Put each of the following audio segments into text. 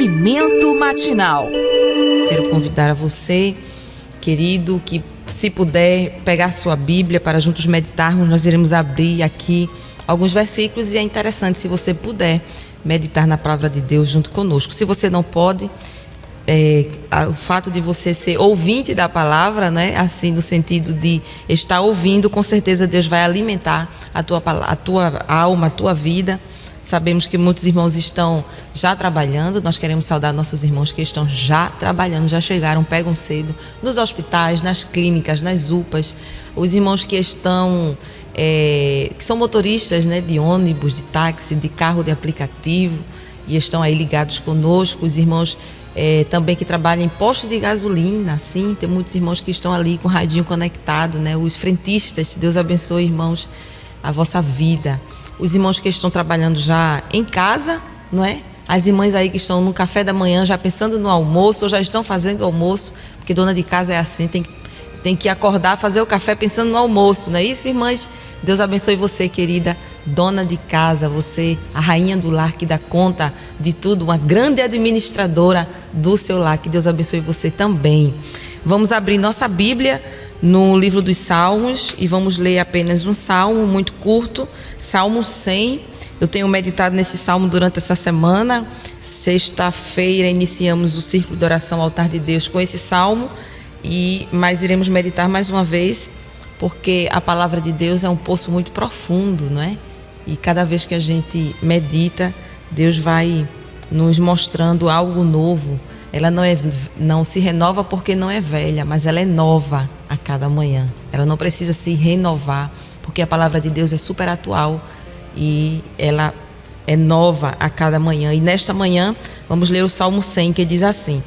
Alimento Matinal. Quero convidar a você, querido, que se puder pegar sua Bíblia para juntos meditarmos. Nós iremos abrir aqui alguns versículos e é interessante se você puder meditar na palavra de Deus junto conosco. Se você não pode, o fato de você ser ouvinte da palavra, né, assim no sentido de estar ouvindo, com certeza Deus vai alimentar a tua alma, a tua vida. Sabemos que muitos irmãos estão já trabalhando. Nós queremos saudar nossos irmãos que estão já trabalhando, já chegaram, pegam cedo, nos hospitais, nas clínicas, nas UPAs. Os irmãos que estão, que são motoristas, né, de ônibus, de táxi, de carro de aplicativo e estão aí ligados conosco. Os irmãos também que trabalham em posto de gasolina, sim, tem muitos irmãos que estão ali com o radinho conectado, né? Os frentistas, Deus abençoe, irmãos, a vossa vida. Os irmãos que estão trabalhando já em casa, não é? As irmãs aí que estão no café da manhã já pensando no almoço, ou já estão fazendo o almoço, porque dona de casa é assim, tem que acordar, fazer o café pensando no almoço, não é isso, irmãs? Deus abençoe você, querida dona de casa, você, a rainha do lar que dá conta de tudo, uma grande administradora do seu lar, que Deus abençoe você também. Vamos abrir nossa Bíblia no livro dos Salmos e vamos ler apenas um salmo muito curto, Salmo 100. Eu tenho meditado nesse salmo durante essa semana. Sexta-feira iniciamos o círculo de oração ao altar de Deus com esse salmo, mas iremos meditar mais uma vez, porque a palavra de Deus é um poço muito profundo, não é? E cada vez que a gente medita, Deus vai nos mostrando algo novo. Ela não se renova porque não é velha, mas ela é nova a cada manhã. Ela não precisa se renovar, porque a palavra de Deus é super atual e ela é nova a cada manhã. E nesta manhã vamos ler o Salmo 100, que diz assim: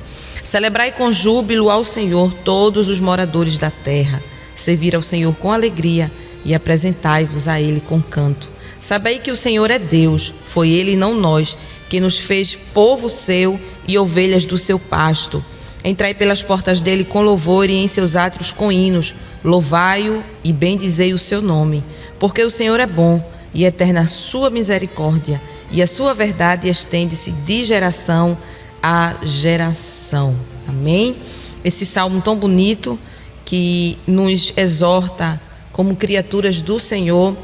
Celebrai com júbilo ao Senhor todos os moradores da terra. Servir ao Senhor com alegria e apresentai-vos a Ele com canto. Sabei que o Senhor é Deus, foi Ele e não nós, que nos fez povo seu e ovelhas do seu pasto. Entrai pelas portas dele com louvor e em seus átrios com hinos. Louvai-o e bendizei o seu nome. Porque o Senhor é bom e eterna a sua misericórdia, e a sua verdade estende-se de geração a geração. Amém? Esse salmo tão bonito que nos exorta como criaturas do Senhor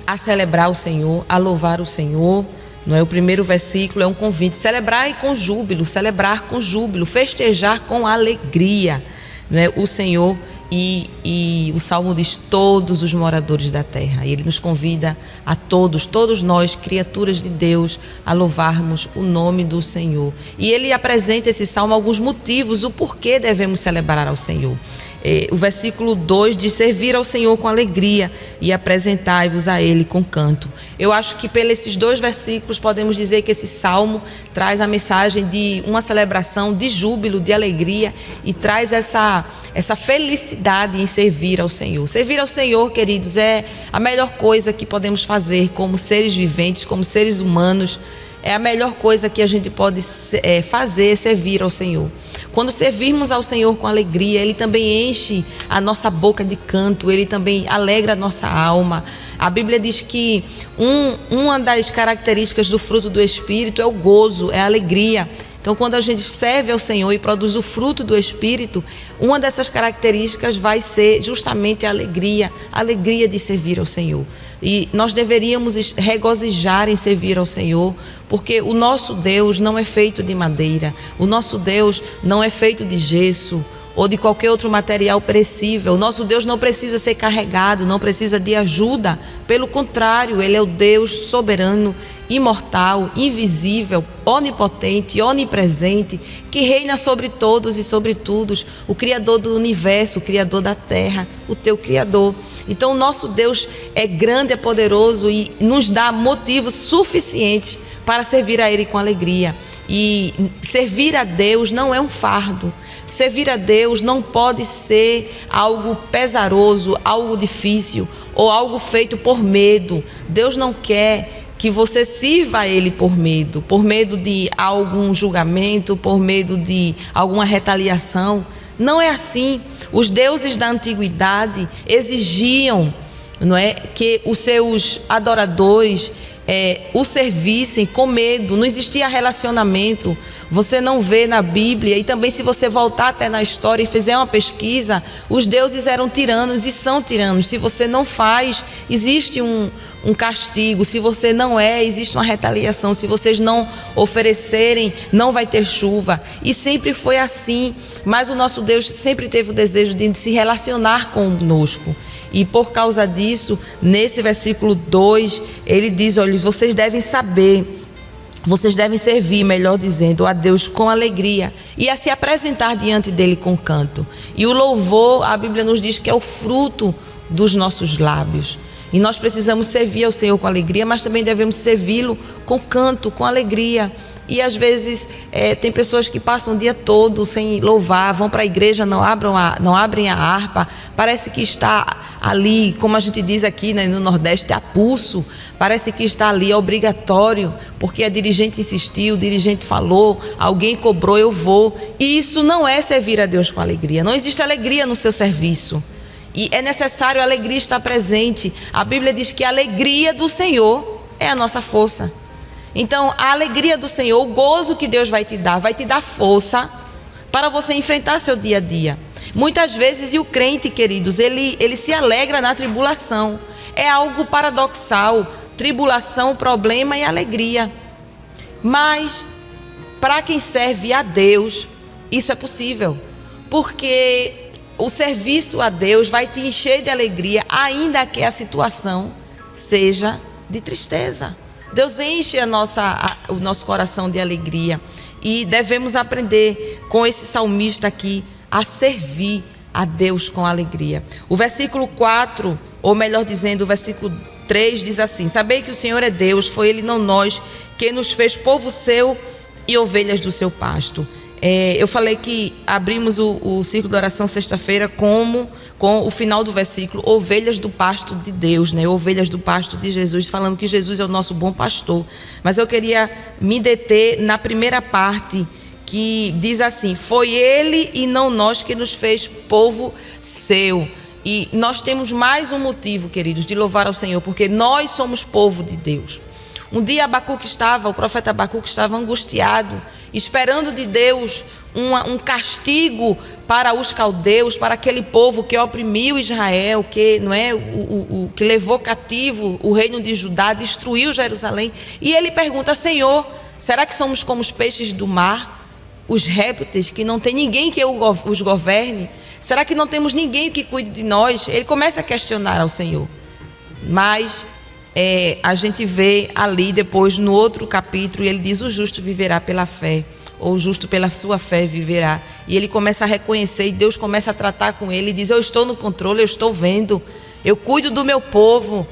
a celebrar o Senhor, a louvar o Senhor. Não é? O primeiro versículo é um convite: celebrar com júbilo, festejar com alegria, não é? O Senhor, e o Salmo diz todos os moradores da terra. E ele nos convida a todos nós, criaturas de Deus, a louvarmos o nome do Senhor. E ele apresenta esse Salmo alguns motivos, o porquê devemos celebrar ao Senhor. O versículo 2 diz: servir ao Senhor com alegria e apresentai-vos a Ele com canto. Eu acho que pelos dois versículos podemos dizer que esse salmo traz a mensagem de uma celebração, de júbilo, de alegria, e traz essa felicidade em servir ao Senhor. Servir ao Senhor, queridos, é a melhor coisa que podemos fazer como seres viventes, como seres humanos. É a melhor coisa que a gente pode fazer, servir ao Senhor. Quando servirmos ao Senhor com alegria, Ele também enche a nossa boca de canto, Ele também alegra a nossa alma. A Bíblia diz que uma das características do fruto do Espírito é o gozo, é a alegria. Então, quando a gente serve ao Senhor e produz o fruto do Espírito, uma dessas características vai ser justamente a alegria de servir ao Senhor. E nós deveríamos regozijar em servir ao Senhor, porque o nosso Deus não é feito de madeira, o nosso Deus não é feito de gesso ou de qualquer outro material perecível. O nosso Deus não precisa ser carregado, não precisa de ajuda. Pelo contrário, Ele é o Deus soberano, imortal, invisível, onipotente, onipresente, que reina sobre todos e sobre todos, o Criador do universo, o Criador da terra, o teu Criador. Então o nosso Deus é grande, é poderoso e nos dá motivos suficientes para servir a Ele com alegria. E servir a Deus não é um fardo. Servir a Deus não pode ser algo pesaroso, algo difícil ou algo feito por medo. Deus não quer que você sirva a Ele por medo de algum julgamento, por medo de alguma retaliação. Não é assim. Os deuses da antiguidade exigiam, não é, que os seus adoradores o servissem com medo, não existia relacionamento. Você não vê na Bíblia, e também se você voltar até na história e fizer uma pesquisa, os deuses eram tiranos e são tiranos. Se você não faz, existe um castigo. Se você não existe uma retaliação. Se vocês não oferecerem, não vai ter chuva. E sempre foi assim, mas o nosso Deus sempre teve o desejo de se relacionar conosco. E por causa disso, nesse versículo 2, ele diz: olha, vocês devem saber, vocês devem servir, melhor dizendo, a Deus com alegria e a se apresentar diante dele com canto. E o louvor, a Bíblia nos diz que é o fruto dos nossos lábios. E nós precisamos servir ao Senhor com alegria, mas também devemos servi-lo com canto, com alegria. E às vezes tem pessoas que passam o dia todo sem louvar, vão para a igreja, não abrem a harpa, parece que está ali, como a gente diz aqui, né, no Nordeste, a pulso, parece que está ali, é obrigatório, porque a dirigente insistiu, o dirigente falou, alguém cobrou, eu vou. E isso não é servir a Deus com alegria, não existe alegria no seu serviço. E é necessário a alegria estar presente. A Bíblia diz que a alegria do Senhor é a nossa força. Então, a alegria do Senhor, o gozo que Deus vai te dar força para você enfrentar seu dia a dia. Muitas vezes, e o crente, queridos, ele se alegra na tribulação. É algo paradoxal, tribulação, problema e alegria. Mas, para quem serve a Deus, isso é possível. Porque o serviço a Deus vai te encher de alegria, ainda que a situação seja de tristeza. Deus enche o nosso coração de alegria e devemos aprender com esse salmista aqui a servir a Deus com alegria. O versículo 4, ou melhor dizendo, o versículo 3 diz assim: sabei que o Senhor é Deus, foi Ele, não nós, que nos fez povo seu e ovelhas do seu pasto. Eu falei que abrimos o círculo de oração sexta-feira com o final do versículo, ovelhas do pasto de Deus, né? Ovelhas do pasto de Jesus, falando que Jesus é o nosso bom pastor. Mas eu queria me deter na primeira parte, que diz assim: foi Ele e não nós que nos fez povo seu. E nós temos mais um motivo, queridos, de louvar ao Senhor, porque nós somos povo de Deus. Um dia o profeta Abacuque estava angustiado, esperando de Deus um castigo para os caldeus, para aquele povo que oprimiu Israel, que, não é, que levou cativo o reino de Judá, destruiu Jerusalém. E ele pergunta: Senhor, será que somos como os peixes do mar, os répteis, que não tem ninguém que os governe? Será que não temos ninguém que cuide de nós? Ele começa a questionar ao Senhor. Mas a gente vê ali depois no outro capítulo, ele diz: o justo viverá pela fé, ou o justo pela sua fé viverá. E ele começa a reconhecer, e Deus começa a tratar com ele e diz: eu estou no controle, eu estou vendo, eu cuido do meu povo.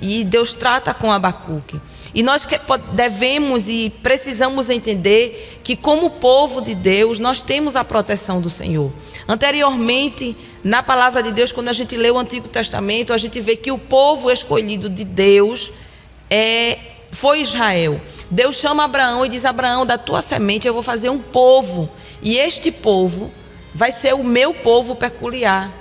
E Deus trata com Abacuque. E nós devemos e precisamos entender que, como povo de Deus, nós temos a proteção do Senhor. Anteriormente, na palavra de Deus, quando a gente lê o Antigo Testamento, a gente vê que o povo escolhido de Deus foi Israel. Deus chama Abraão e diz: Abraão, da tua semente eu vou fazer um povo, e este povo vai ser o meu povo peculiar.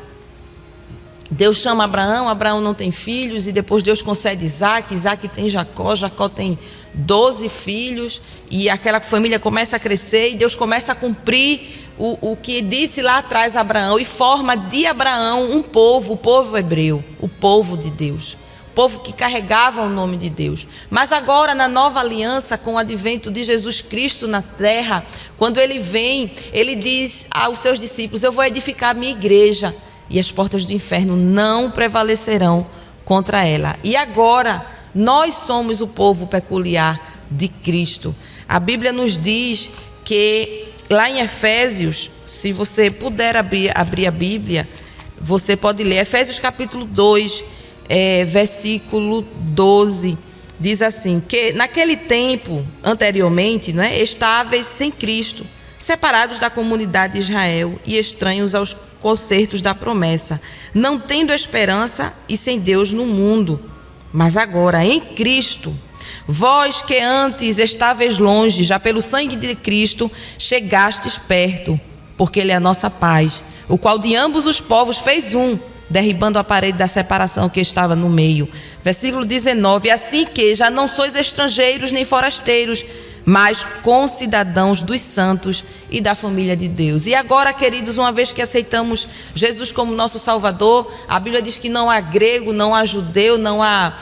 Deus chama Abraão, Abraão não tem filhos, e depois Deus concede Isaac, Isaac tem Jacó, Jacó tem 12 filhos, e aquela família começa a crescer, e Deus começa a cumprir o que disse lá atrás a Abraão, e forma de Abraão um povo, o povo hebreu, o povo de Deus, o povo que carregava o nome de Deus. Mas agora, na nova aliança, com o advento de Jesus Cristo na terra, quando ele vem, ele diz aos seus discípulos: eu vou edificar a minha igreja, e as portas do inferno não prevalecerão contra ela. E agora, nós somos o povo peculiar de Cristo. A Bíblia nos diz que, lá em Efésios, se você puder abrir a Bíblia, você pode ler, Efésios capítulo 2, versículo 12, diz assim: que naquele tempo, anteriormente, não é, estáveis sem Cristo, separados da comunidade de Israel e estranhos aos concertos da promessa, não tendo esperança e sem Deus no mundo. Mas agora, em Cristo, vós que antes estáveis longe, já pelo sangue de Cristo chegastes perto, porque Ele é a nossa paz, o qual de ambos os povos fez um, derribando a parede da separação que estava no meio. Versículo 19: assim que já não sois estrangeiros nem forasteiros, mas concidadãos dos santos e da família de Deus. E agora, queridos, uma vez que aceitamos Jesus como nosso Salvador, a Bíblia diz que não há grego, não há judeu, não há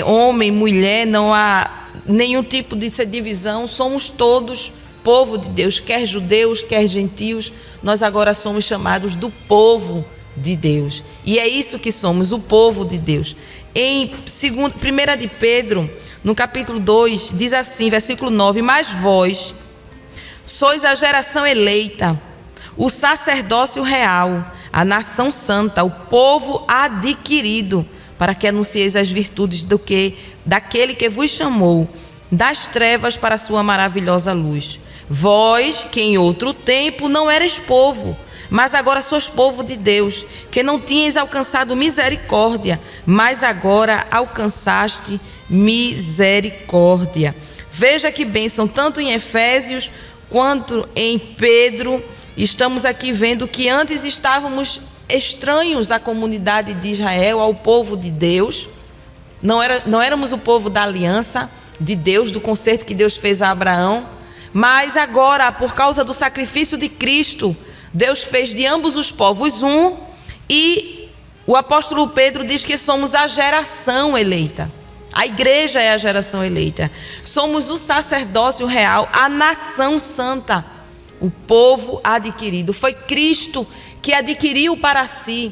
homem, mulher, não há nenhum tipo de divisão, somos todos povo de Deus, quer judeus, quer gentios, nós agora somos chamados do povo de Deus. E é isso que somos, o povo de Deus. Em 1 de Pedro, no capítulo 2, diz assim, versículo 9: mas vós sois a geração eleita, o sacerdócio real, a nação santa, o povo adquirido, para que anuncieis as virtudes daquele que vos chamou das trevas para a sua maravilhosa luz. Vós, que em outro tempo não erais povo, mas agora sois povo de Deus, que não tinhas alcançado misericórdia, mas agora alcançaste misericórdia. Veja que bênção, tanto em Efésios quanto em Pedro, estamos aqui vendo que antes estávamos estranhos à comunidade de Israel, ao povo de Deus, não éramos o povo da aliança de Deus, do concerto que Deus fez a Abraão, mas agora, por causa do sacrifício de Cristo, Deus fez de ambos os povos um, e o apóstolo Pedro diz que somos a geração eleita. A igreja é a geração eleita. Somos o sacerdócio real, a nação santa, o povo adquirido. Foi Cristo que adquiriu para si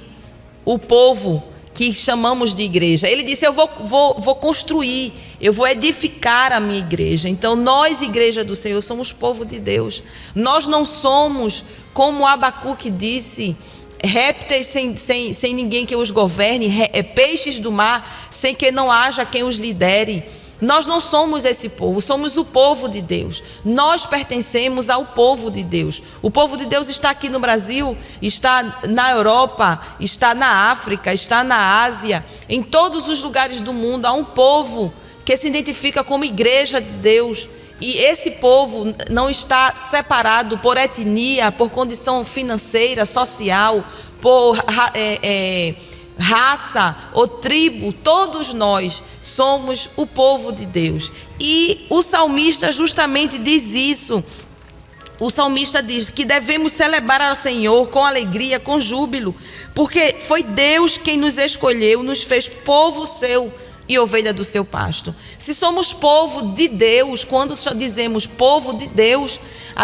o povo que chamamos de igreja. Ele disse: eu vou construir, eu vou edificar a minha igreja. Então nós, igreja do Senhor, somos povo de Deus. Nós não somos, como Abacuque disse, répteis sem ninguém que os governe, peixes do mar sem que não haja quem os lidere. Nós não somos esse povo, somos o povo de Deus. Nós pertencemos ao povo de Deus. O povo de Deus está aqui no Brasil, está na Europa, está na África, está na Ásia, em todos os lugares do mundo. Há um povo que se identifica como igreja de Deus. E esse povo não está separado por etnia, por condição financeira, social, por raça ou tribo. Todos nós somos o povo de Deus. E o salmista justamente diz isso. O salmista diz que devemos celebrar ao Senhor com alegria, com júbilo, porque foi Deus quem nos escolheu, nos fez povo seu e ovelha do seu pasto. Se somos povo de Deus, quando dizemos povo de Deus,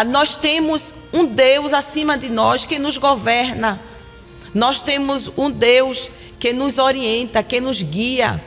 nós temos um Deus acima de nós que nos governa. Nós temos um Deus que nos orienta, que nos guia,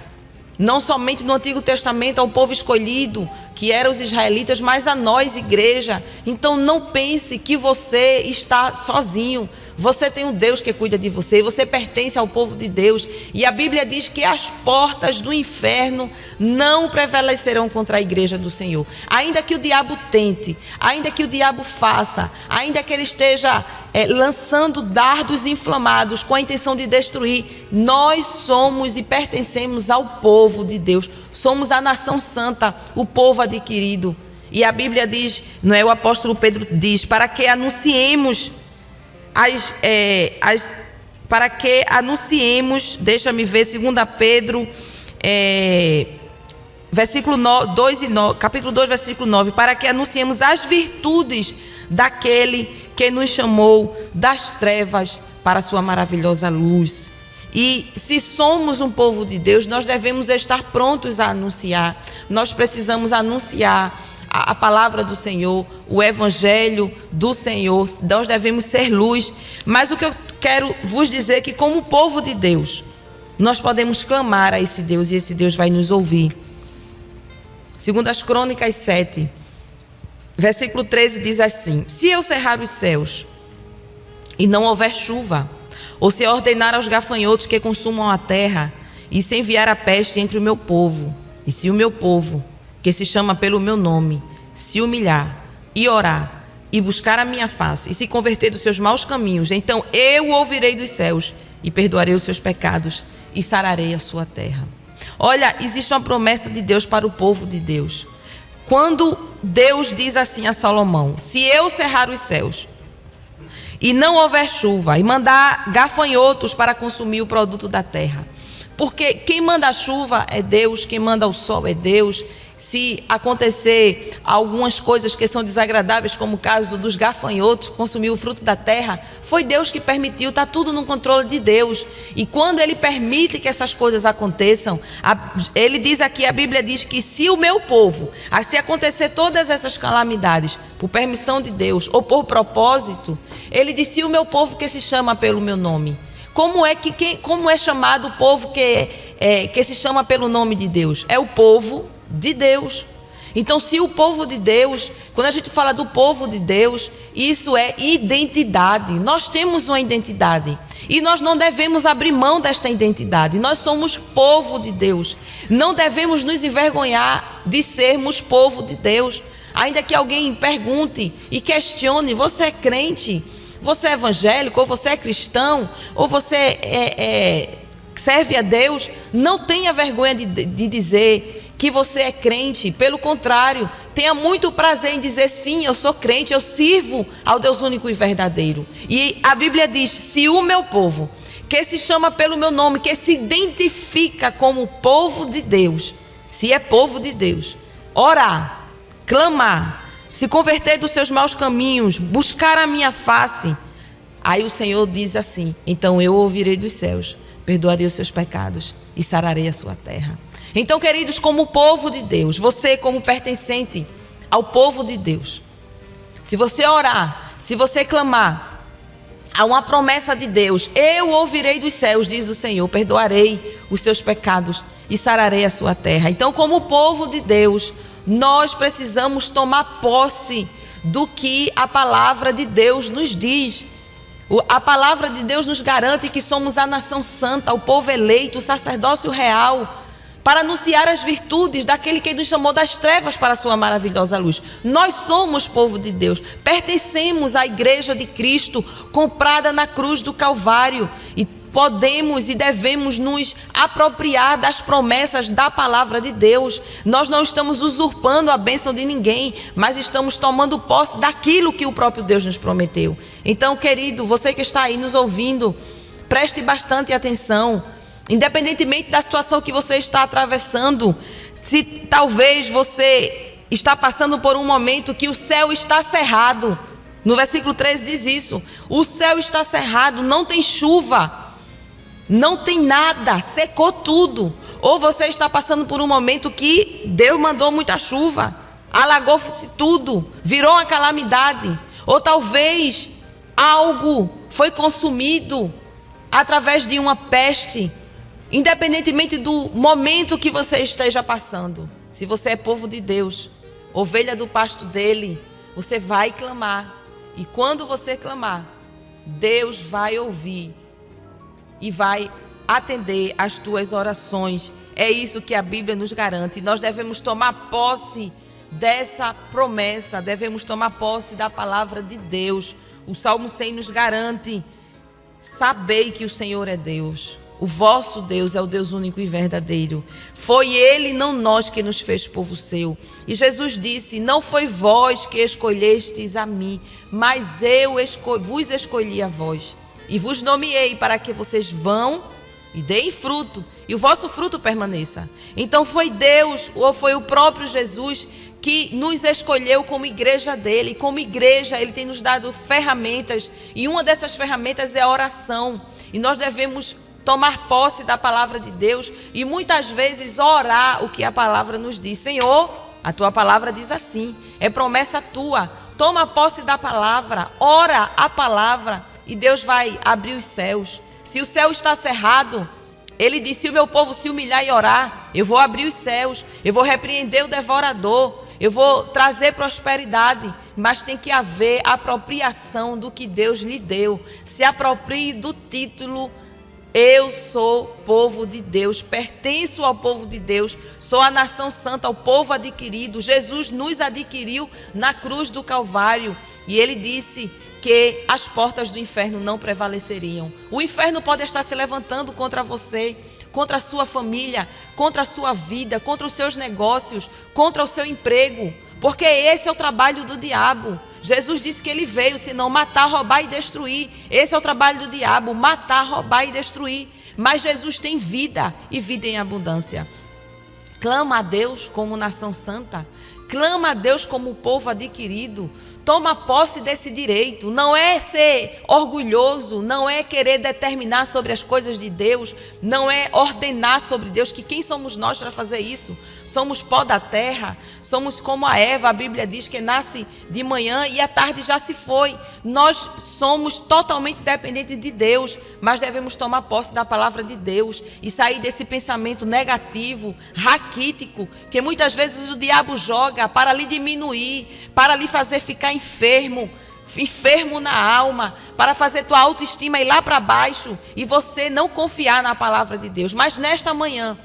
não somente no Antigo Testamento ao povo escolhido, que eram os israelitas, mas a nós, igreja. Então não pense que você está sozinho. Você tem um Deus que cuida de você, você pertence ao povo de Deus. E a Bíblia diz que as portas do inferno não prevalecerão contra a igreja do Senhor. Ainda que o diabo tente, ainda que o diabo faça, ainda que ele esteja lançando dardos inflamados com a intenção de destruir, nós somos e pertencemos ao povo de Deus. Somos a nação santa, o povo adquirido. E a Bíblia diz, não é? O apóstolo Pedro diz, para que anunciemos deixa-me ver, 2 Pedro, versículo 2 e 9, capítulo 2, versículo 9, para que anunciemos as virtudes daquele que nos chamou das trevas para a sua maravilhosa luz. E se somos um povo de Deus, nós devemos estar prontos a anunciar. Nós precisamos anunciar a palavra do Senhor, o evangelho do Senhor. Nós devemos ser luz. Mas o que eu quero vos dizer é que, como povo de Deus, nós podemos clamar a esse Deus e esse Deus vai nos ouvir. Segundo as Crônicas 7, versículo 13 diz assim: se eu cerrar os céus e não houver chuva, ou se ordenar aos gafanhotos que consumam a terra, e se enviar a peste entre o meu povo, e se o meu povo, que se chama pelo meu nome, se humilhar e orar e buscar a minha face e se converter dos seus maus caminhos, então eu ouvirei dos céus e perdoarei os seus pecados e sararei a sua terra. Olha, existe uma promessa de Deus para o povo de Deus. Quando Deus diz assim a Salomão: se eu cerrar os céus e não houver chuva, e mandar gafanhotos para consumir o produto da terra. Porque quem manda a chuva é Deus, quem manda o sol é Deus. Se acontecer algumas coisas que são desagradáveis, como o caso dos gafanhotos consumir o fruto da terra, foi Deus que permitiu, está tudo no controle de Deus. E quando Ele permite que essas coisas aconteçam, Ele diz aqui, a Bíblia diz que se o meu povo, se acontecer todas essas calamidades, por permissão de Deus ou por propósito, Ele diz, se o meu povo que se chama pelo meu nome. Como é chamado o povo que se chama pelo nome de Deus? É o povo de Deus. Então, se o povo de Deus, quando a gente fala do povo de Deus, isso é identidade. Nós temos uma identidade e nós não devemos abrir mão desta identidade. Nós somos povo de Deus. Não devemos nos envergonhar de sermos povo de Deus. Ainda que alguém pergunte e questione, você é crente? Você é evangélico? Ou você é cristão? Ou você serve a Deus? Não tenha vergonha de dizer que você é crente. Pelo contrário, tenha muito prazer em dizer, sim, eu sou crente, eu sirvo ao Deus único e verdadeiro. E a Bíblia diz, se o meu povo, que se chama pelo meu nome, que se identifica como povo de Deus, se é povo de Deus, orar, clamar, se converter dos seus maus caminhos, buscar a minha face, aí o Senhor diz assim, então eu ouvirei dos céus, perdoarei os seus pecados e sararei a sua terra. Então, queridos, como povo de Deus, você como pertencente ao povo de Deus, se você orar, se você clamar, há uma promessa de Deus, eu ouvirei dos céus, diz o Senhor, perdoarei os seus pecados e sararei a sua terra. Então, como povo de Deus, nós precisamos tomar posse do que a palavra de Deus nos diz. A palavra de Deus nos garante que somos a nação santa, o povo eleito, o sacerdócio real, para anunciar as virtudes daquele que nos chamou das trevas para a sua maravilhosa luz. Nós somos povo de Deus, pertencemos à igreja de Cristo, comprada na cruz do Calvário, e podemos e devemos nos apropriar das promessas da palavra de Deus. Nós não estamos usurpando a bênção de ninguém, mas estamos tomando posse daquilo que o próprio Deus nos prometeu. Então, querido, você que está aí nos ouvindo, preste bastante atenção. Independentemente da situação que você está atravessando, se talvez você está passando por um momento que o céu está cerrado, no versículo 13 diz isso, o céu está cerrado, não tem chuva, não tem nada, secou tudo. Ou você está passando por um momento que Deus mandou muita chuva, alagou-se tudo, virou uma calamidade. Ou talvez algo foi consumido através de uma peste. Independentemente do momento que você esteja passando, se você é povo de Deus, ovelha do pasto dele, você vai clamar. E quando você clamar, Deus vai ouvir e vai atender às tuas orações. É isso que a Bíblia nos garante. Nós devemos tomar posse dessa promessa, devemos tomar posse da palavra de Deus. O Salmo 100 nos garante: sabei que o Senhor é Deus. O vosso Deus é o Deus único e verdadeiro. Foi Ele, não nós, que nos fez povo seu. E Jesus disse: não foi vós que escolhestes a mim, mas eu vos escolhi a vós. E vos nomeei para que vocês vão e deem fruto, e o vosso fruto permaneça. Então foi Deus, ou foi o próprio Jesus, que nos escolheu como igreja dele. E como igreja, Ele tem nos dado ferramentas, e uma dessas ferramentas é a oração. E nós devemos tomar posse da palavra de Deus e muitas vezes orar o que a palavra nos diz. Senhor, a tua palavra diz assim, é promessa tua. Toma posse da palavra, ora a palavra e Deus vai abrir os céus. Se o céu está cerrado, Ele disse: se o meu povo se humilhar e orar, eu vou abrir os céus, eu vou repreender o devorador, eu vou trazer prosperidade. Mas tem que haver apropriação do que Deus lhe deu. Se aproprie do título: eu sou povo de Deus, pertenço ao povo de Deus, sou a nação santa, o povo adquirido. Jesus nos adquiriu na cruz do Calvário e Ele disse que as portas do inferno não prevaleceriam. O inferno pode estar se levantando contra você, contra a sua família, contra a sua vida, contra os seus negócios, contra o seu emprego, porque esse é o trabalho do diabo. Jesus disse que ele veio, senão matar, roubar e destruir. Esse é o trabalho do diabo, matar, roubar e destruir. Mas Jesus tem vida e vida em abundância. Clama a Deus como nação santa. Clama a Deus como povo adquirido. Toma posse desse direito. Não é ser orgulhoso, não é querer determinar sobre as coisas de Deus, não é ordenar sobre Deus, que quem somos nós para fazer isso? Somos pó da terra, somos como a Eva, a Bíblia diz que nasce de manhã e à tarde já se foi. Nós somos totalmente dependentes de Deus, mas devemos tomar posse da palavra de Deus e sair desse pensamento negativo, raquítico, que muitas vezes o diabo joga para lhe diminuir, para lhe fazer ficar enfermo na alma, para fazer tua autoestima ir lá para baixo e você não confiar na palavra de Deus. Mas nesta manhã,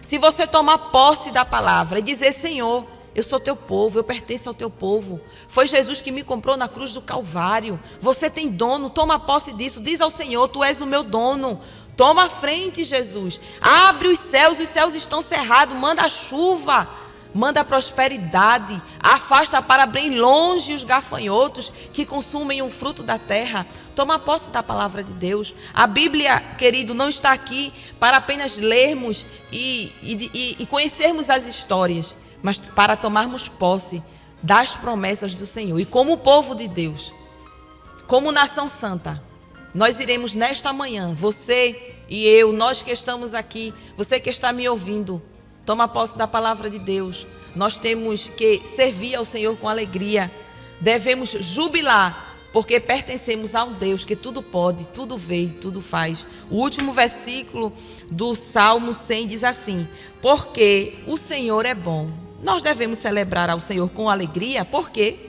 se você tomar posse da palavra e dizer: Senhor, eu sou teu povo, eu pertenço ao teu povo, foi Jesus que me comprou na cruz do Calvário, você tem dono, toma posse disso, diz ao Senhor: tu és o meu dono. Toma a frente, Jesus, abre os céus estão cerrados, manda a chuva, manda a prosperidade, afasta para bem longe os gafanhotos que consumem o fruto da terra. Toma posse da palavra de Deus. A Bíblia, querido, não está aqui para apenas lermos e conhecermos as histórias, mas para tomarmos posse das promessas do Senhor. E como povo de Deus, como nação santa, nós iremos nesta manhã, você e eu, nós que estamos aqui, você que está me ouvindo, toma posse da palavra de Deus. Nós temos que servir ao Senhor com alegria. Devemos jubilar, porque pertencemos a um Deus que tudo pode, tudo vê, tudo faz. O último versículo do Salmo 100 diz assim: porque o Senhor é bom. Nós devemos celebrar ao Senhor com alegria, porque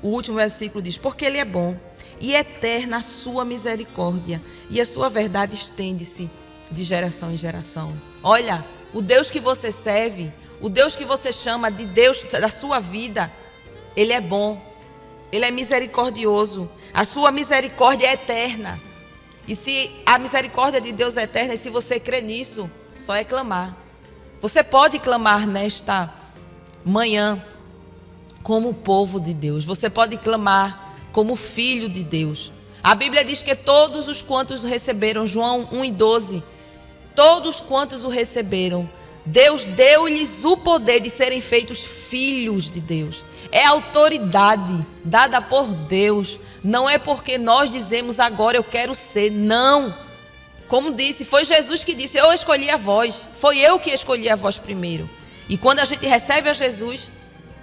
o último versículo diz: porque Ele é bom e eterna a sua misericórdia, e a sua verdade estende-se de geração em geração. Olha, o Deus que você serve, o Deus que você chama de Deus da sua vida, Ele é bom, Ele é misericordioso, a sua misericórdia é eterna. E se a misericórdia de Deus é eterna, e se você crê nisso, só é clamar. Você pode clamar nesta manhã como povo de Deus, você pode clamar como filho de Deus. A Bíblia diz que todos os quantos o receberam, João 1:12, todos quantos o receberam, Deus deu-lhes o poder de serem feitos filhos de Deus. É autoridade dada por Deus. Não é porque nós dizemos agora eu quero ser. Não. Como disse, foi Jesus que disse: eu escolhi a vós. Foi eu que escolhi a vós primeiro. E quando a gente recebe a Jesus,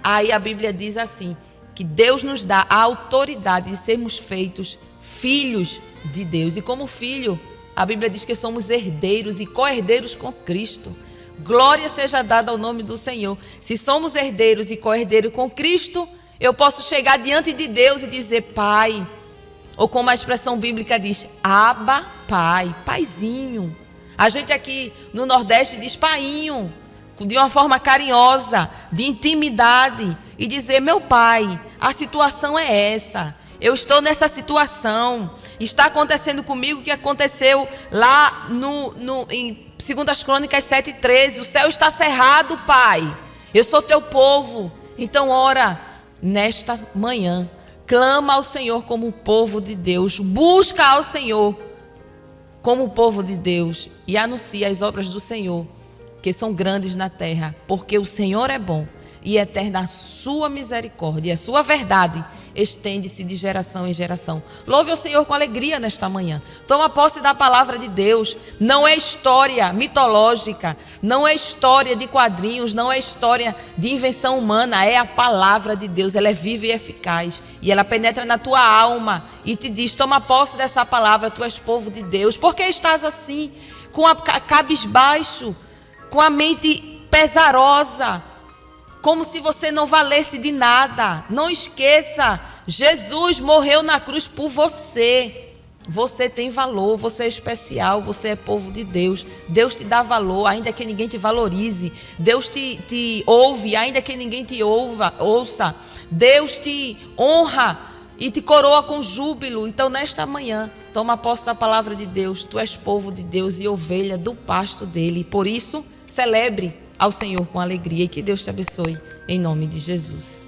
aí a Bíblia diz assim, que Deus nos dá a autoridade de sermos feitos filhos de Deus. E como filho, a Bíblia diz que somos herdeiros e co-herdeiros com Cristo. Glória seja dada ao nome do Senhor. Se somos herdeiros e co-herdeiros com Cristo, eu posso chegar diante de Deus e dizer: Pai, ou como a expressão bíblica diz, Abba, Pai, Paizinho. A gente aqui no Nordeste diz painho, de uma forma carinhosa, de intimidade, e dizer: meu Pai, a situação é essa, eu estou nessa situação, está acontecendo comigo o que aconteceu lá em 2 Crônicas 7:13, o céu está cerrado, Pai, eu sou teu povo. Então ora nesta manhã, clama ao Senhor como povo de Deus, busca ao Senhor como povo de Deus e anuncia as obras do Senhor, que são grandes na terra, porque o Senhor é bom e eterna a sua misericórdia, e a sua verdade estende-se de geração em geração. Louve ao Senhor com alegria nesta manhã. Toma posse da palavra de Deus. Não é história mitológica, não é história de quadrinhos, não é história de invenção humana, é a palavra de Deus. Ela é viva e eficaz, e ela penetra na tua alma e te diz: toma posse dessa palavra, tu és povo de Deus. Por que estás assim, com a cabisbaixo, com a mente pesarosa, como se você não valesse de nada? Não esqueça, Jesus morreu na cruz por você. Você tem valor, você é especial, você é povo de Deus. Deus te dá valor, ainda que ninguém te valorize. Deus te ouve, ainda que ninguém te ouça. Deus te honra e te coroa com júbilo. Então nesta manhã, toma posse da palavra de Deus. Tu és povo de Deus e ovelha do pasto dele. Por isso, celebre ao Senhor com alegria, e que Deus te abençoe em nome de Jesus.